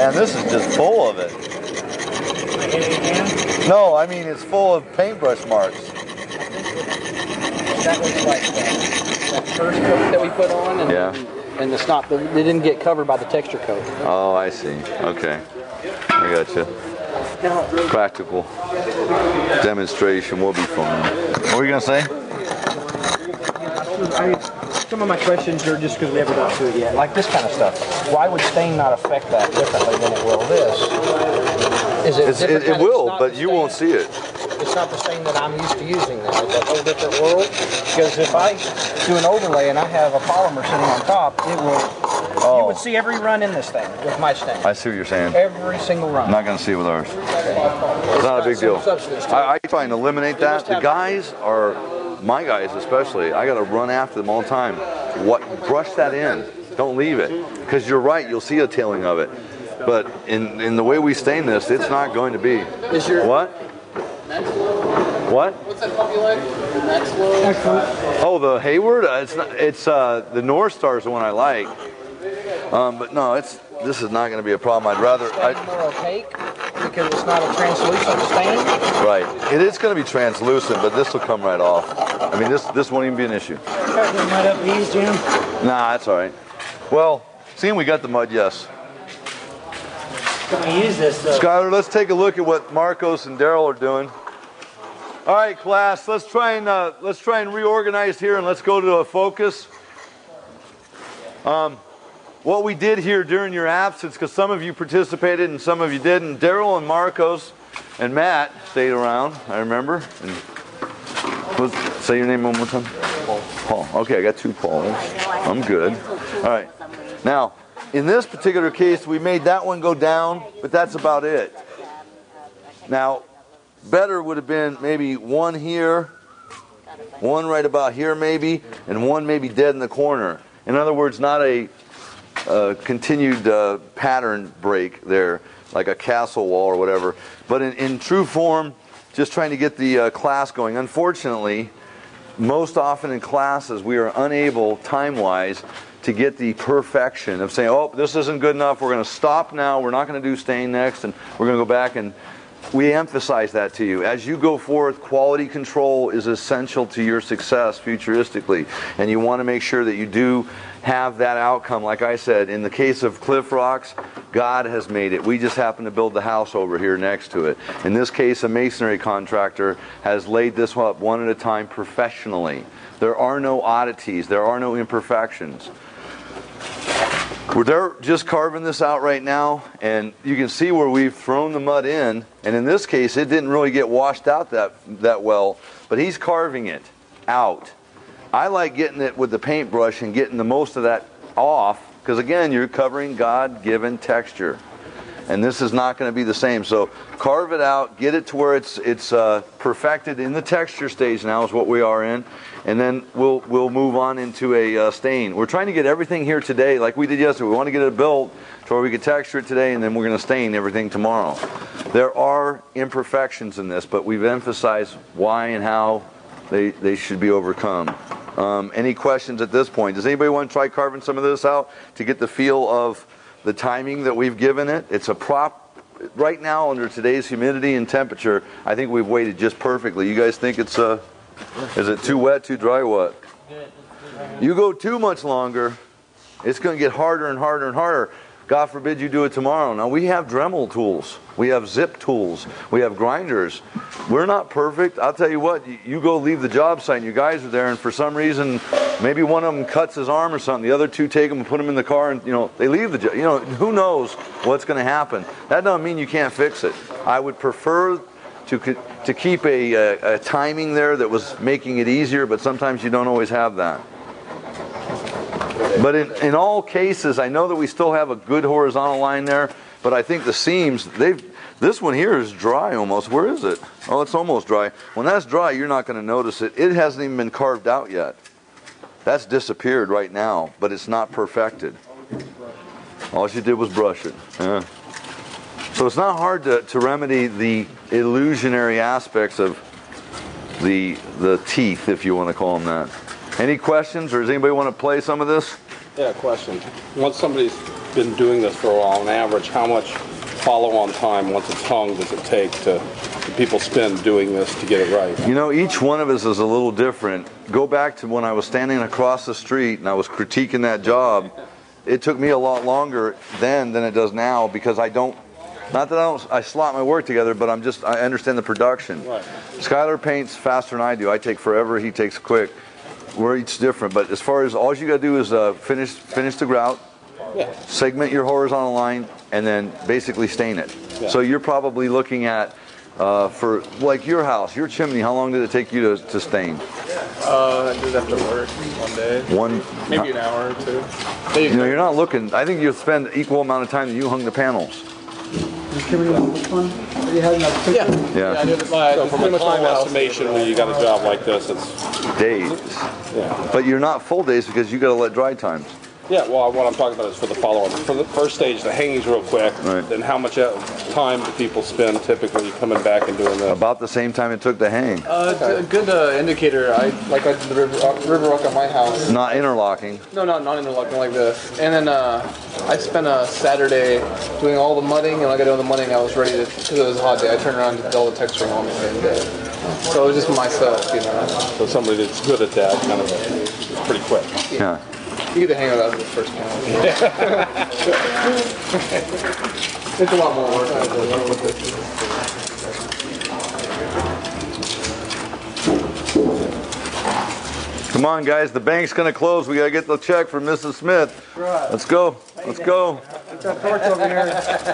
Man, this is just full of it. No, I mean it's full of paintbrush marks. That was like that first coat that we put on, and, and it's not. They didn't get covered by the texture coat. Oh, I see. Okay, I got you. Practical demonstration will be fun. What were you gonna say? Some of my questions are just because we haven't got to it yet. Like this kind of stuff. Why would stain not affect that differently than it will this? Is it? It will, but you won't see it. It's not the same that I'm used to using then. It's a whole different world. Because if I do an overlay and I have a polymer sitting on top, it will. You would see every run in this thing with my stain. I see what you're saying. Every single run. I'm not going to see it with ours. It's not a big deal. I try and eliminate that. The guys are, my guys especially, I got to run after them all the time. Brush that in. Don't leave it. Because you're right, you'll see a tailing of it. But in the way we stain this, it's not going to be. What? What? What's that puppy like? Maxwell? Oh, the Hayward? It's not. It's the North Star is the one I like. But no, this is not going to be a problem. I'd rather. More opaque because it's not a translucent stain. Right. It is going to be translucent, but this will come right off. I mean, this won't even be an issue. Covering mud up these, Jim? Nah, that's all right. Well, seeing we got the mud, yes. Can we use this? Skylar, let's take a look at what Marcos and Daryl are doing. All right, class, let's try and reorganize here, and let's go to a focus. What we did here during your absence, because some of you participated and some of you didn't. Daryl and Marcos and Matt stayed around. I remember. And say your name one more time. Paul. Okay, I got 2 Pauls. I'm good. All right. Now, in this particular case, we made that one go down, but that's about it. Now, better would have been maybe one here, one right about here maybe, and one maybe dead in the corner. In other words, not a continued pattern break there, like a castle wall or whatever. But in true form, just trying to get the class going. Unfortunately, most often in classes, we are unable, time-wise, to get the perfection of saying, oh, this isn't good enough, we're going to stop now, we're not going to do stain next, and we're going to go back. And we emphasize that to you. As you go forth, quality control is essential to your success futuristically. And you want to make sure that you do have that outcome. Like I said, in the case of Cliff Rocks, God has made it. We just happen to build the house over here next to it. In this case, a masonry contractor has laid this up one at a time professionally. There are no oddities. There are no imperfections. They're just carving this out right now, and you can see where we've thrown the mud in, and in this case it didn't really get washed out that well, but he's carving it out. I like getting it with the paintbrush and getting the most of that off, because again, you're covering God-given texture, and this is not going to be the same. So carve it out, get it to where it's perfected in the texture stage now is what we are in, and then we'll move on into a stain. We're trying to get everything here today like we did yesterday. We want to get it built to where we can texture it today, and then we're going to stain everything tomorrow. There are imperfections in this, but we've emphasized why and how they should be overcome. Any questions at this point? Does anybody want to try carving some of this out to get the feel of the timing that we've given it? It's a prop. Right now, under today's humidity and temperature, I think we've waited just perfectly. You guys think it's is it too wet, too dry, what? You go too much longer, it's going to get harder and harder and harder. God forbid you do it tomorrow. Now, we have Dremel tools. We have zip tools. We have grinders. We're not perfect. I'll tell you what, you go leave the job site and you guys are there, and for some reason, maybe one of them cuts his arm or something. The other 2 take him and put him in the car, and they leave the job. Who knows what's going to happen. That doesn't mean you can't fix it. I would prefer to keep a timing there that was making it easier, but sometimes you don't always have that. But in all cases, I know that we still have a good horizontal line there, but I think the seams, this one here is dry almost. Where is it? Oh, it's almost dry. When that's dry, you're not going to notice it. It hasn't even been carved out yet. That's disappeared right now, but it's not perfected. All she did was brush it. Yeah. So it's not hard to remedy the illusionary aspects of the teeth, if you want to call them that. Any questions, or does anybody want to play some of this? Yeah, question. Once somebody's been doing this for a while, on average, how much follow-on time once it's hung does it take to people spend doing this to get it right? You know, each one of us is a little different. Go back to when I was standing across the street and I was critiquing that job. It took me a lot longer then than it does now, because I don't, not that I slot my work together, but I understand the production. Right. Skylar paints faster than I do. I take forever, he takes quick. We're each different, but as far as all you gotta do is finish the grout, segment your horizontal line, and then basically stain it. Yeah. So you're probably looking at, for like your house, your chimney, how long did it take you to stain? I did after work one day. Maybe an hour or two. You know, you're not looking, I think you'll spend equal amount of time that you hung the panels. Yeah. So from a time estimation, when you got a job like this, it's days. Yeah. But you're not full days because you got to let dry times. Yeah, well, what I'm talking about is for the follow-on. For the first stage, the hanging's real quick. Right. Then how much time do people spend typically coming back and doing this? About the same time it took to hang. A good indicator, I did the river rock at my house. Not interlocking. No, not interlocking like this. And then I spent a Saturday doing all the mudding, and when I got done with the mudding, I was ready to, because it was a hot day, I turned around and did all the texturing on the same day. So it was just myself, you know. So somebody that's good at that, kind of, it's pretty quick. Yeah. You get the hang of that for the first panel. It's a lot more work. Come on, guys. The bank's going to close. We got to get the check from Mrs. Smith. Let's go. Let's go. Get that torch over here.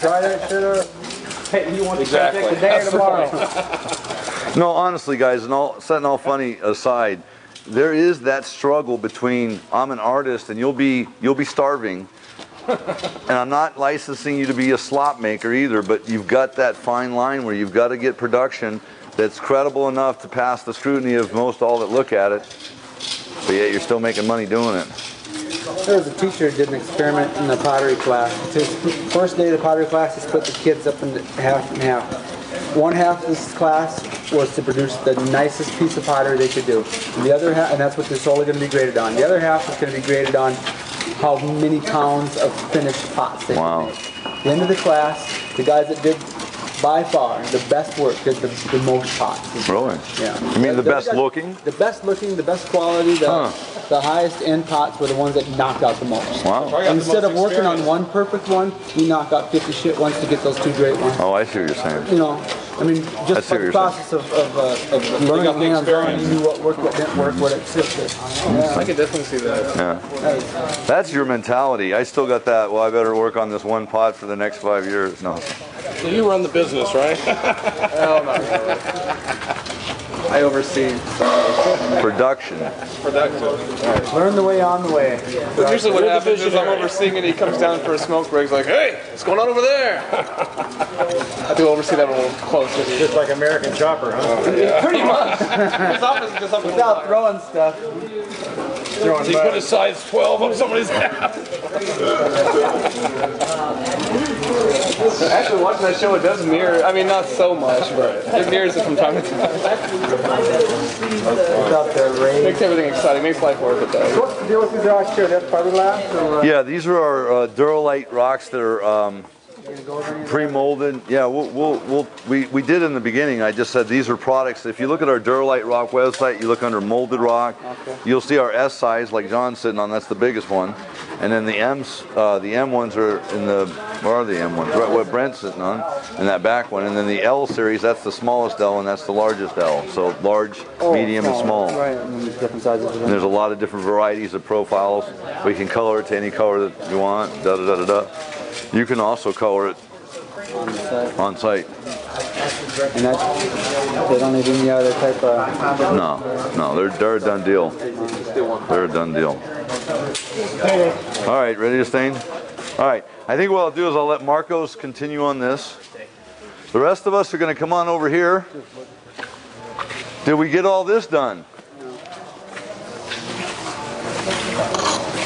Try that shit up. Hey, you want to check today or tomorrow? No, honestly, guys, and setting all funny aside, there is that struggle between I'm an artist and you'll be starving, and I'm not licensing you to be a slop maker either, but you've got that fine line where you've got to get production that's credible enough to pass the scrutiny of most all that look at it, but yet you're still making money doing it. There was a teacher who did an experiment in the pottery class. His first day of the pottery class, he split the kids up into half and half. One half of this class was to produce the nicest piece of pottery they could do. And the other half, and that's what they're solely going to be graded on. The other half is going to be graded on how many pounds of finished pots they could make. At the end of the class, the guys that did by far the best work did the most pots. Really? Yeah. You mean the best looking? The best looking, the best quality, the highest end pots were the ones that knocked out the most. Wow. Instead of working on one perfect one, you knock out 50 shit ones to get those two great ones. Oh, I see what you're saying. You know, I mean, just the process of learning hands-on, you knew what worked, what didn't work, what it shifted. I can definitely see that. Yeah. That's your mentality. I still got that, well, I better work on this one pot for the next 5 years. No. So you run the business, right? Hell no. I oversee Production. Learn the way on the way. But usually what happens is I'm overseeing and he comes down for a smoke break. He's like, hey, what's going on over there? I have to oversee that a little closer. Just like American Chopper, huh? Pretty much. His office is just up Without throwing stuff. He put a size 12 on somebody's hat. Actually, watching that show, it does mirror. I mean, not so much, but it mirrors it from time to time. Makes everything exciting. Makes life worth it, though. What's the deal with these rocks here? That's fiberglass? Yeah, these are our Duralite rocks that are pre-molded. Yeah, we did in the beginning. I just said these are products. If you look at our Duralite rock website, you look under molded rock, you'll see our S size, like John's sitting on. That's the biggest one, and then the M ones are in the. Where are the M ones? Right, what Brent's sitting on, in that back one, and then the L series. That's the smallest L, and that's the largest L. So large, medium, and small. Right, and there's different sizes. And there's a lot of different varieties of profiles. We can color it to any color that you want. Da da da da da. You can also color it on site. And they don't need any other type of... No, they're a done deal. They're a done deal. All right, ready to stain? All right, I think what I'll do is I'll let Marcos continue on this. The rest of us are going to come on over here. Did we get all this done?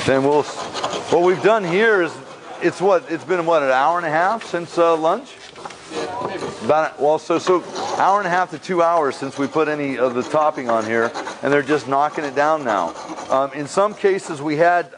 Then what we've done here is, it's been what, an hour and a half since lunch? So hour and a half to 2 hours since we put any of the topping on here, and they're just knocking it down now. In some cases we had